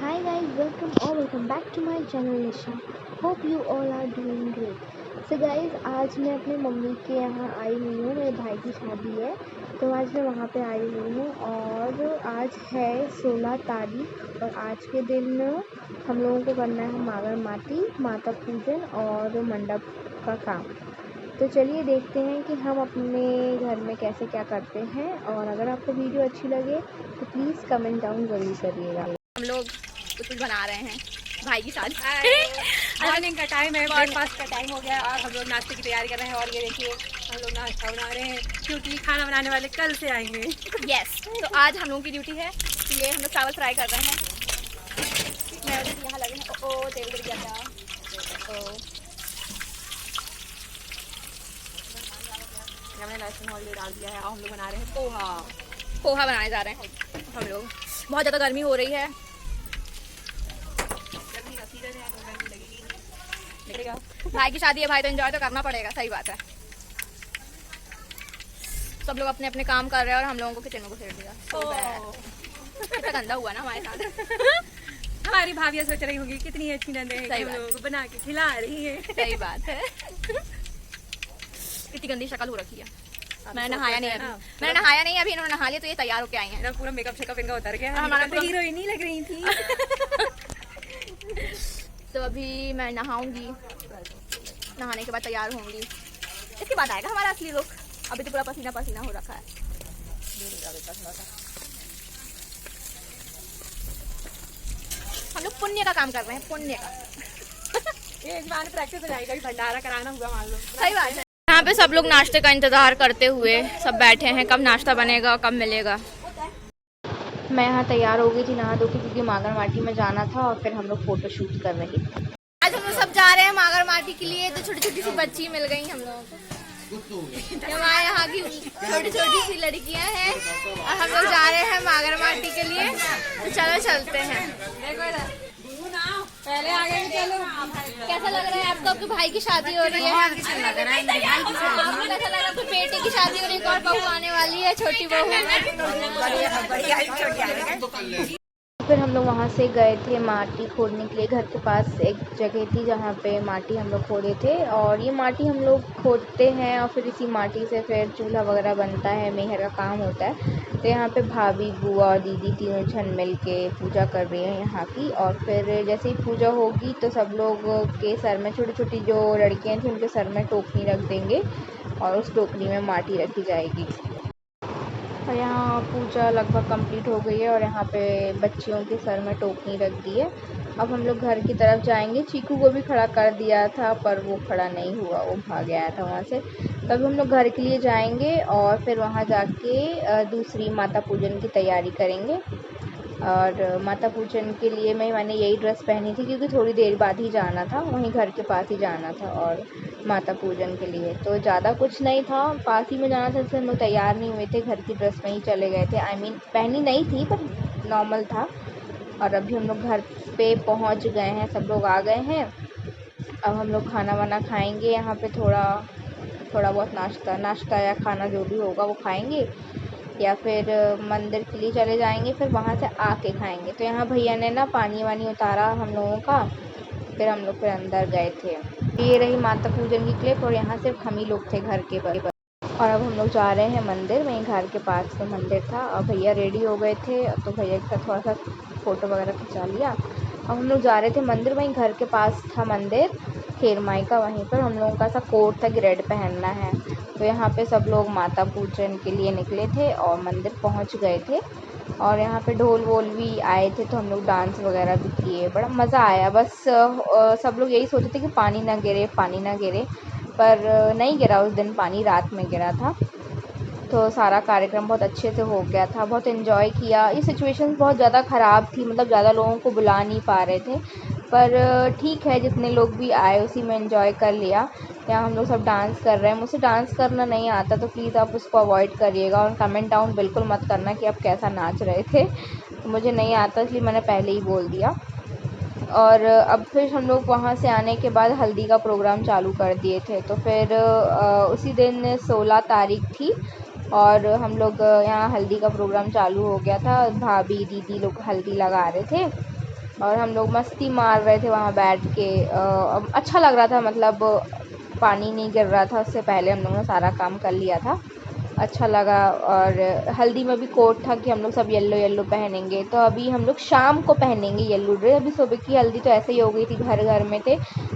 Hi guys, welcome back to my channel Nisha. Hope you all are doing great. So guys, आज मैं अपनी mummy के यहाँ आई हुई हूँ। मेरे भाई की शादी है तो आज मैं वहाँ पे आई हुई हूँ और आज है 16 तारीख और आज के दिन हम लोगों को करना है मागर माटी, माता पूजन और मंडप का काम। तो चलिए देखते हैं कि हम अपने घर में कैसे क्या करते हैं और अगर आपको वीडियो अच्छी लगे तो प्लीज़ कमेंट डाउन ज़रूर करिएगा। हम लोग कुछ बना रहे हैं भाई की साथ। मॉर्निंग का टाइम है, ब्रेकफास्ट का टाइम हो गया और हम लोग नाश्ते की तैयारी कर रहे हैं। और ये देखिए हम लोग नाश्ता बना रहे हैं क्योंकि खाना बनाने वाले कल से आएंगे। यस, तो आज हम लोगों की ड्यूटी है। ये हम लोग चावल फ्राई कर रहे हैं। मैं यहाँ लगे हैं। ओ तेल गिर गया था। हमने लहसुन हल्दी डाल दिया है और हम लोग बना रहे हैं पोहा बनाने जा रहे हैं हम लोग। बहुत ज़्यादा गर्मी हो रही है। भाई की शादी है, भाई तो एंजॉय तो करना पड़ेगा। सही बात है। सब लोग अपने अपने काम कर रहे हैं और हम लोगों को किचन में घुसेड़ दिया। कितना गंदा हुआ ना हमारे साथ। हमारी भाभियाँ सोच रही होंगी कितनी अच्छी नंदे हैं, हम लोगों को बना के खिला रही है। सही बात है। कितनी गंदी शक्ल हो रखी है। मैंने नहाया नहीं अभी इन्होंने नहा लिया तो ये तैयार होके आई हैं। पूरा मेकअप शेकअप इनका उतर गया। हमारा तो हीरोइन ही लग रही थी। तो अभी मैं नहाऊंगी, नहाने के बाद तैयार होंगी। इसके बाद आएगा हमारा असली लुक। अभी तो पूरा पसीना पसीना हो रखा है। हम लोग पुण्य का काम कर रहे हैं, पुण्य का। एक बार प्रैक्टिस हो जाएगा, भंडारा कराना हुआ मान लो। सही बात है। यहाँ पे सब लोग नाश्ते का इंतजार करते हुए सब बैठे हैं, कब नाश्ता बनेगा, कब मिलेगा। मैं यहाँ तैयार हो गई थी नहा धो के क्योंकि मागर माटी में जाना था और फिर हम लोग फोटो शूट कर रहे थे। आज हम लोग सब जा रहे हैं मागर माटी के लिए। तो छोटी छोटी सी बच्ची मिल गई हम लोगों को। हमारे यहाँ की छोटी छोटी सी लड़कियाँ हैं और हम लोग जा रहे हैं मागर माटी के लिए। तो चलो चलते हैं। पहले आगे चलो। कैसा लग रहा है आपको? आपके भाई की शादी हो रही है। आपको कैसा लग रहा है? आपकी बेटी की शादी हो रही है, एक और बहू आने वाली है, छोटी बहू। फिर हम लोग वहाँ से गए थे माटी खोदने के लिए। घर के पास एक जगह थी जहाँ पे माटी हम लोग खोदे थे और ये माटी हम लोग खोदते हैं और फिर इसी माटी से फिर चूल्हा वगैरह बनता है, मेहर का काम होता है। तो यहाँ पे भाभी, बुआ और दीदी तीनों जन मिल के पूजा कर रही हैं यहाँ की। और फिर जैसे ही पूजा होगी तो सब लोग के सर में, छोटी छोटी जो लड़कियाँ थी उनके सर में टोकरी रख देंगे और उस टोकरी में माटी रखी जाएगी। और यहाँ पूजा लगभग कंप्लीट हो गई है और यहाँ पे बच्चियों के सर में टोकनी रख दी है। अब हम लोग घर की तरफ जाएंगे। चीकू को भी खड़ा कर दिया था पर वो खड़ा नहीं हुआ, वो भाग गया था वहाँ से। तब हम लोग घर के लिए जाएंगे और फिर वहाँ जाके दूसरी माता पूजन की तैयारी करेंगे। और माता पूजन के लिए मैंने यही ड्रेस पहनी थी क्योंकि थोड़ी देर बाद ही जाना था, वहीं घर के पास ही जाना था। और माता पूजन के लिए तो ज़्यादा कुछ नहीं था, पास ही में जाना था, इसलिए हम लोग तैयार नहीं हुए थे, घर की ड्रेस में ही चले गए थे। पहनी नहीं थी पर नॉर्मल था। और अभी हम लोग घर पे पहुंच गए हैं, सब लोग आ गए हैं। अब हम लोग खाना वाना खाएंगे। यहाँ पे थोड़ा बहुत नाश्ता या खाना जो भी होगा वो खाएंगे या फिर मंदिर के लिए चले जाएंगे, फिर वहाँ से आके खाएंगे। तो यहाँ भैया ने ना पानी वानी उतारा हम लोगों का, फिर हम लोग फिर अंदर गए थे। ये रही माता पूजन की क्लिप और यहाँ सिर्फ हम ही लोग थे घर के पर। और अब हम लोग जा रहे हैं मंदिर में। घर के पास में मंदिर था और भैया रेडी हो गए थे तो भैया के साथ थोड़ा सा फ़ोटो वगैरह खिंचा लिया। अब हम लोग जा रहे थे मंदिर, वहीं घर के पास था मंदिर खेरमाई का, वहीं पर हम लोगों का सा कोट था कि रेड पहनना है। तो यहाँ पे सब लोग माता पूजन के लिए निकले थे और मंदिर पहुँच गए थे। और यहाँ पे ढोल वोल भी आए थे तो हम लोग डांस वगैरह भी किए, बड़ा मज़ा आया। बस सब लोग यही सोचते थे कि पानी ना गिरे, पर नहीं गिरा उस दिन पानी, रात में गिरा था। तो सारा कार्यक्रम बहुत अच्छे से हो गया था, बहुत एंजॉय किया। ये सिचुएशन बहुत ज़्यादा ख़राब थी, मतलब ज़्यादा लोगों को बुला नहीं पा रहे थे, पर ठीक है जितने लोग भी आए उसी में एंजॉय कर लिया। यहाँ हम लोग सब डांस कर रहे हैं। मुझे डांस करना नहीं आता तो प्लीज़ आप उसको अवॉइड करिएगा और कमेंट डाउन बिल्कुल मत करना कि आप कैसा नाच रहे थे। तो मुझे नहीं आता इसलिए मैंने पहले ही बोल दिया। और अब फिर हम लोग वहाँ से आने के बाद हल्दी का प्रोग्राम चालू कर दिए थे। तो फिर उसी दिन 16 तारीख थी और हम लोग यहाँ हल्दी का प्रोग्राम चालू हो गया था। भाभी, दीदी लोग हल्दी लगा रहे थे और हम लोग मस्ती मार रहे थे वहाँ बैठ के। अच्छा लग रहा था, मतलब पानी नहीं गिर रहा था, उससे पहले हम लोगों ने सारा काम कर लिया था, अच्छा लगा। और हल्दी में भी कोड था कि हम लोग सब येलो येलो पहनेंगे, तो अभी हम लोग शाम को पहनेंगे येलो ड्रेस। अभी सुबह की हल्दी तो ऐसे ही हो गई थी, घर घर में थे,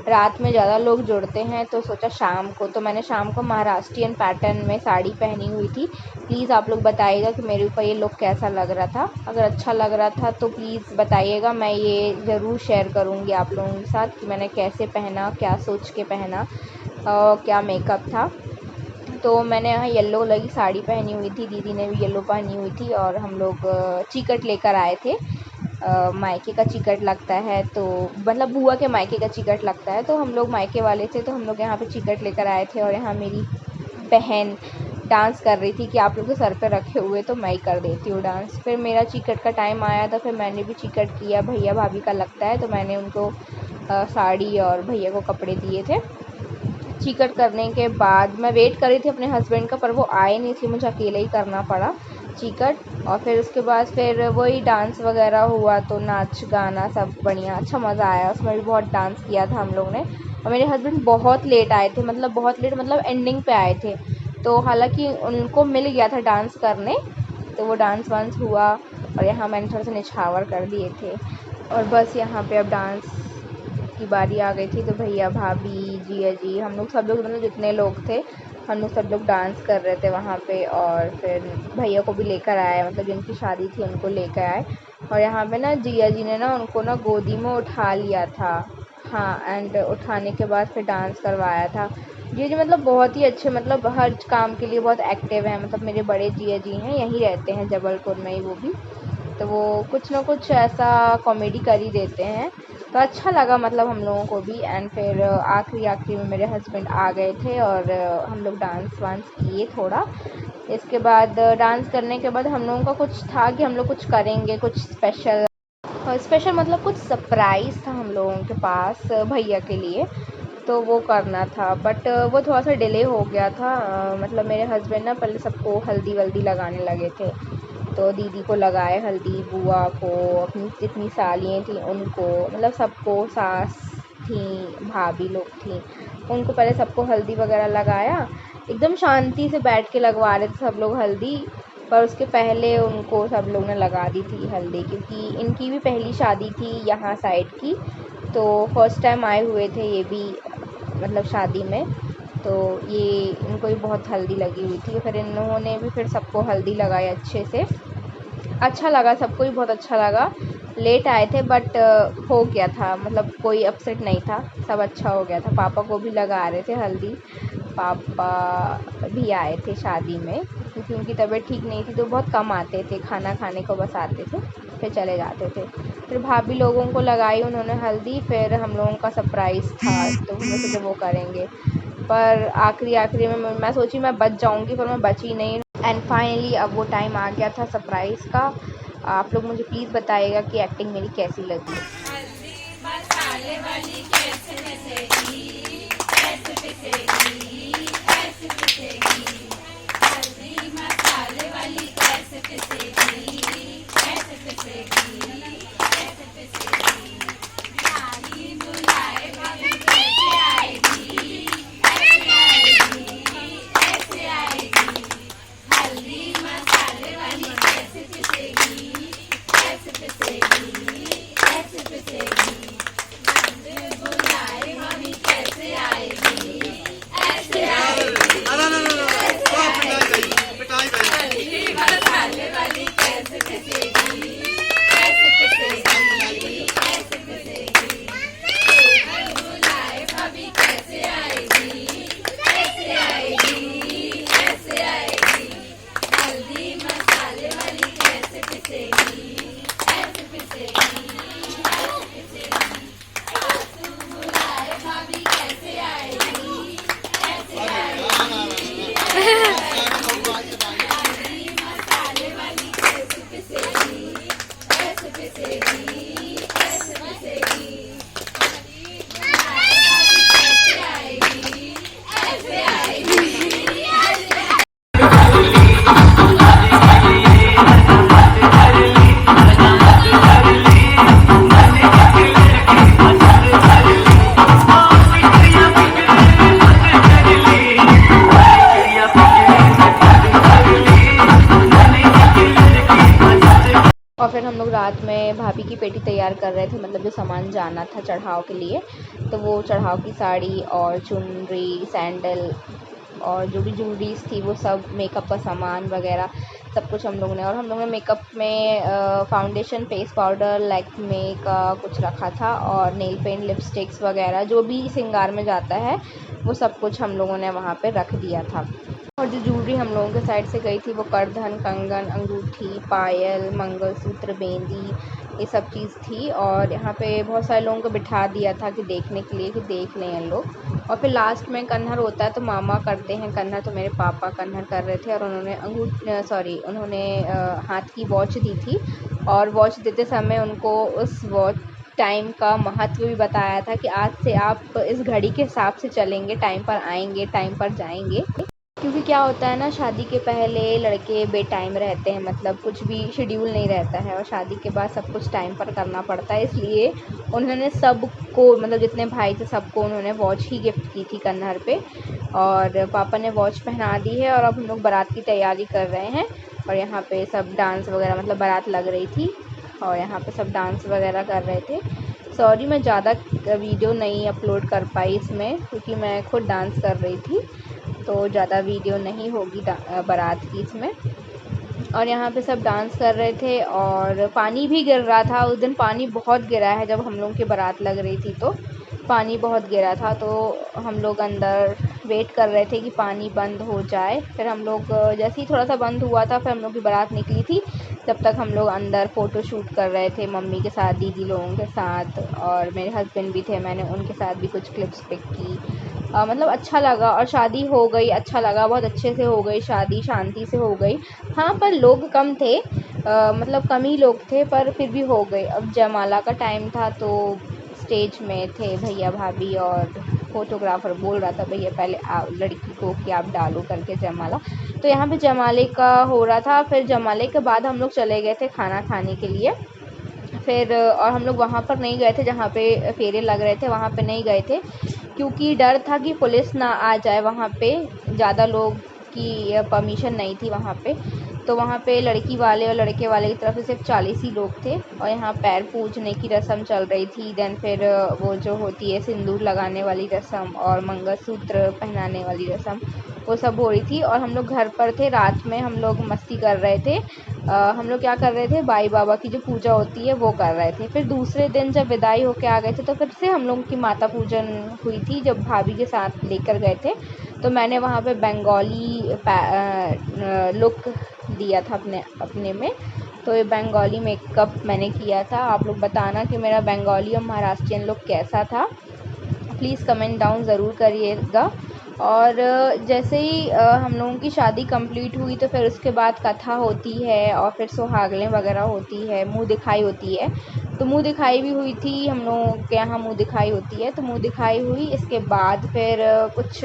रात में ज़्यादा लोग जुड़ते हैं, तो सोचा शाम को। तो मैंने शाम को महाराष्ट्रियन पैटर्न में साड़ी पहनी हुई थी। प्लीज़ आप लोग बताइएगा कि मेरे ऊपर ये लुक कैसा लग रहा था। अगर अच्छा लग रहा था तो प्लीज़ बताइएगा, मैं ये ज़रूर शेयर करूँगी आप लोगों के साथ कि मैंने कैसे पहना, क्या सोच के पहना, क्या मेकअप था। तो मैंने यहाँ येलो कलर की साड़ी पहनी हुई थी, दीदी ने भी येलो पहनी हुई थी, और हम लोग चिकट लेकर आए थे। मायके का चिकट लगता है, तो मतलब बुआ के मायके का चिकट लगता है, तो हम लोग मायके वाले थे, तो हम लोग यहाँ पे चिकट लेकर आए थे। और यहाँ मेरी बहन डांस कर रही थी कि आप लोग के सर पे रखे हुए तो मैं ही कर देती हूँ डांस। फिर मेरा चिकट का टाइम आया था, फिर मैंने भी चिकट किया, भैया भाभी का लगता है, तो मैंने उनको साड़ी और भैया को कपड़े दिए थे। चिकट करने के बाद मैं वेट कर रही थी अपने हस्बैंड का, पर वो आए नहीं, इसलिए मुझे अकेले ही करना पड़ा चिकट। और फिर उसके बाद फिर वही डांस वगैरह हुआ, तो नाच गाना सब बढ़िया, अच्छा मज़ा आया, उसमें भी बहुत डांस किया था हम लोग ने। और मेरे हस्बैंड बहुत लेट आए थे, मतलब बहुत लेट, मतलब एंडिंग पे आए थे, तो हालांकि उनको मिल गया था डांस करने, तो वो डांस वांस हुआ। और यहाँ मैंने थोड़ा सा निछावर कर दिए थे, और बस यहाँ पे अब डांस की बारी आ गई थी, तो भैया भाभी जिया जी हम लोग सब लोग, मतलब जितने लोग थे हम लोग सब लोग डांस कर रहे थे वहाँ पे। और फिर भैया को भी लेकर आए, मतलब जिनकी शादी थी उनको लेकर आए। और यहाँ पे ना जिया जी ने ना उनको ना गोदी में उठा लिया था, हाँ, एंड उठाने के बाद फिर डांस करवाया था। जिया जी मतलब बहुत ही अच्छे, मतलब हर काम के लिए बहुत एक्टिव है, मतलब मेरे बड़े जिया जी हैं, यहीं रहते हैं जबलपुर में ही वो भी, तो वो कुछ ना कुछ ऐसा कॉमेडी कर ही देते हैं, तो अच्छा लगा मतलब हम लोगों को भी। एंड फिर आखिरी में मेरे हस्बैंड आ गए थे, और हम लोग डांस वांस किए थोड़ा। इसके बाद डांस करने के बाद हम लोगों का कुछ था कि हम लोग कुछ करेंगे, कुछ स्पेशल मतलब कुछ सरप्राइज़ था हम लोगों के पास भैया के लिए, तो वो करना था, बट वो थोड़ा सा डिले हो गया था। मतलब मेरे हस्बैंड ना पहले सबको हल्दी वल्दी लगाने लगे थे, तो दीदी को लगाए हल्दी, बुआ को, अपनी जितनी सालियाँ थी उनको, मतलब सबको, सास थी, भाभी लोग थी, उनको पहले सबको हल्दी वगैरह लगाया। एकदम शांति से बैठ के लगवा रहे थे सब लोग हल्दी, पर उसके पहले उनको सब लोग ने लगा दी थी हल्दी, क्योंकि इनकी भी पहली शादी थी यहाँ साइड की, तो फर्स्ट टाइम आए हुए थे ये भी, मतलब शादी में, तो ये इनको भी बहुत हल्दी लगी हुई थी। फिर इन्होंने भी फिर सबको हल्दी लगाई अच्छे से, अच्छा लगा, सबको ही बहुत अच्छा लगा। लेट आए थे बट हो गया था, मतलब कोई अपसेट नहीं था, सब अच्छा हो गया था। पापा को भी लगा रहे थे हल्दी, पापा भी आए थे शादी में, क्योंकि उनकी तबीयत ठीक नहीं थी, तो बहुत कम आते थे, खाना खाने को बस आते थे, फिर चले जाते थे। फिर भाभी लोगों को लगाई उन्होंने हल्दी, फिर हम लोगों का सरप्राइज़ था, तो हम सोचे वो करेंगे, पर आखिरी में मैं सोची मैं बच जाऊंगी, पर मैं बची नहीं। एंड फाइनली अब वो टाइम आ गया था सरप्राइज़ का। आप लोग मुझे प्लीज़ बताइएगा कि एक्टिंग मेरी कैसी लगी। साथ में भाभी की पेटी तैयार कर रहे थे, मतलब जो सामान जाना था चढ़ाव के लिए। तो वो चढ़ाव की साड़ी और चुनरी, सैंडल और जो भी ज्वेलरीज थी वो सब, मेकअप का सामान वगैरह सब कुछ हम लोगों ने। और हम लोगों ने मेकअप में फाउंडेशन, फेस पाउडर, लैक्मे का कुछ रखा था और नेल पेंट, लिपस्टिक्स वगैरह जो भी श्रृंगार में जाता है वो सब कुछ हम लोगों ने वहाँ पे रख दिया था। और जो ज्वेलरी हम लोगों के साइड से गई थी वो करधन, कंगन, अंगूठी, पायल, मंगलसूत्र, बेंदी, ये सब चीज़ थी। और यहाँ पे बहुत सारे लोगों को बिठा दिया था कि देखने के लिए, कि देख लें ये लोग। और फिर लास्ट में कन्हर होता है तो मामा करते हैं कन्हर, तो मेरे पापा कन्हर कर रहे थे और उन्होंने हाथ की वॉच दी थी। और वॉच देते समय उनको उस वॉच टाइम का महत्व भी बताया था कि आज से आप इस घड़ी के हिसाब से चलेंगे, टाइम पर आएंगे, टाइम पर जाएंगे। क्योंकि क्या होता है ना, शादी के पहले लड़के बेटाइम रहते हैं, मतलब कुछ भी शेड्यूल नहीं रहता है, और शादी के बाद सब कुछ टाइम पर करना पड़ता है। इसलिए उन्होंने सबको, मतलब जितने भाई थे सबको उन्होंने वॉच ही गिफ्ट की थी कन्हर पे। और पापा ने वॉच पहना दी है और अब हम लोग बारात की तैयारी कर रहे हैं। और यहाँ पे सब डांस वगैरह, मतलब बारात लग रही थी और यहाँ पे सब डांस वगैरह कर रहे थे। सॉरी मैं ज़्यादा वीडियो नहीं अपलोड कर पाई इसमें, क्योंकि मैं खुद डांस कर रही थी, तो ज़्यादा वीडियो नहीं होगी बारात की इसमें। और यहाँ पे सब डांस कर रहे थे और पानी भी गिर रहा था। उस दिन पानी बहुत गिरा है, जब हम लोगों की बारात लग रही थी तो पानी बहुत गिरा था। तो हम लोग अंदर वेट कर रहे थे कि पानी बंद हो जाए। फिर हम लोग जैसे ही थोड़ा सा बंद हुआ था, फिर हम लोग की बारात निकली थी। जब तक हम लोग अंदर फ़ोटो शूट कर रहे थे मम्मी के साथ, दीदी लोगों के साथ, और मेरे हस्बैंड भी थे, मैंने उनके साथ भी कुछ क्लिप्स पिक की। मतलब अच्छा लगा और शादी हो गई, अच्छा लगा, बहुत अच्छे से हो गई शादी, शांति से हो गई। हाँ, पर लोग कम थे, मतलब कम ही लोग थे, पर फिर भी हो गई। अब जयमाला का टाइम था तो स्टेज में थे भैया भाभी और फ़ोटोग्राफ़र बोल रहा था भैया पहले लड़की को कि आप डालो करके जयमाला। तो यहाँ पे जयमाले का हो रहा था। फिर जयमाले के बाद हम लोग चले गए थे खाना खाने के लिए। फिर और हम लोग वहाँ पर नहीं गए थे जहाँ पे फेरे लग रहे थे, वहाँ पे नहीं गए थे, क्योंकि डर था कि पुलिस ना आ जाए। वहाँ पे ज़्यादा लोग की परमिशन नहीं थी वहाँ पे, तो वहाँ पे लड़की वाले और लड़के वाले की तरफ से सिर्फ 40 ही लोग थे। और यहाँ पैर पूजने की रस्म चल रही थी। देन फिर वो जो होती है सिंदूर लगाने वाली रस्म और मंगलसूत्र पहनाने वाली रस्म, वो सब हो रही थी। और हम लोग घर पर थे, रात में हम लोग मस्ती कर रहे थे। हम लोग क्या कर रहे थे, बाई बाबा की जो पूजा होती है वो कर रहे थे। फिर दूसरे दिन जब विदाई होके आ गए थे तो फिर से हम लोगों की माता पूजन हुई थी, जब भाभी के साथ लेकर गए थे। तो मैंने वहाँ पे बंगाली लुक दिया था अपने में। तो ये बंगाली मेकअप मैंने किया था। आप लोग बताना कि मेरा बंगाली और महाराष्ट्रियन लुक कैसा था, प्लीज़ कमेंट डाउन ज़रूर करिएगा। और जैसे ही हम लोगों की शादी कंप्लीट हुई तो फिर उसके बाद कथा होती है और फिर सुहागनें वगैरह होती है, मुंह दिखाई होती है। तो मुंह दिखाई भी हुई थी, हम लोगों के यहाँ मुंह दिखाई होती है, तो मुंह दिखाई हुई। इसके बाद फिर कुछ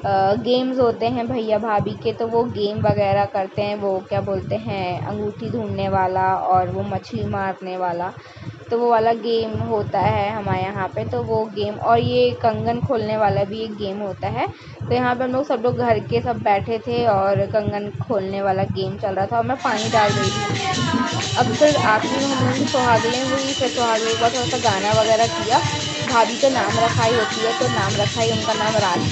गेम्स होते हैं भैया भाभी के, तो वो गेम वगैरह करते हैं। वो क्या बोलते हैं, अंगूठी ढूंढने वाला और वो मछली मारने वाला, तो वो वाला गेम होता है हमारे यहाँ पे। तो वो गेम और ये कंगन खोलने वाला भी एक गेम होता है। तो यहाँ पे हम लोग सब लोग घर के सब बैठे थे और कंगन खोलने वाला गेम चल रहा था और मैं पानी डाल रही थी। अब फिर आखिरी में हम लोगों की सुहागनें हुई। फिर सुहागनें के बाद थोड़ा सा गाना वगैरह किया। भाभी का नाम रखाई होती है, तो नाम रखाई, उनका नाम राज।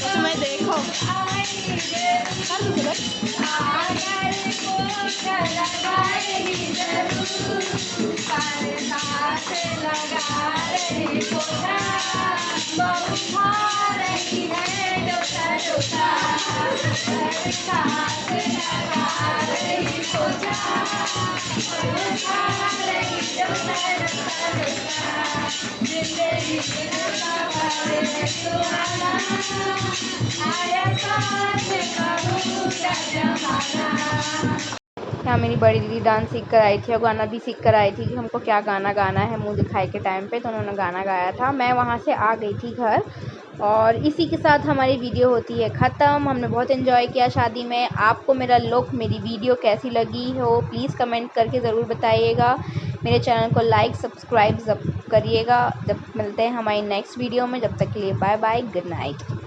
तुम्हें देखो यहाँ मेरी बड़ी दीदी डांस सीख कर आई थी और गाना भी सीख कर आई थी कि हमको क्या गाना गाना है मुँह दिखाई के टाइम पे, तो उन्होंने गाना गाया था। मैं वहाँ से आ गई थी घर और इसी के साथ हमारी वीडियो होती है ख़त्म। हमने बहुत एंजॉय किया शादी में। आपको मेरा लुक, मेरी वीडियो कैसी लगी हो प्लीज़ कमेंट करके ज़रूर बताइएगा। मेरे चैनल को लाइक सब्सक्राइब करिएगा। जब मिलते हैं हमारी नेक्स्ट वीडियो में, जब तक के लिए बाय बाय, गुड नाइट।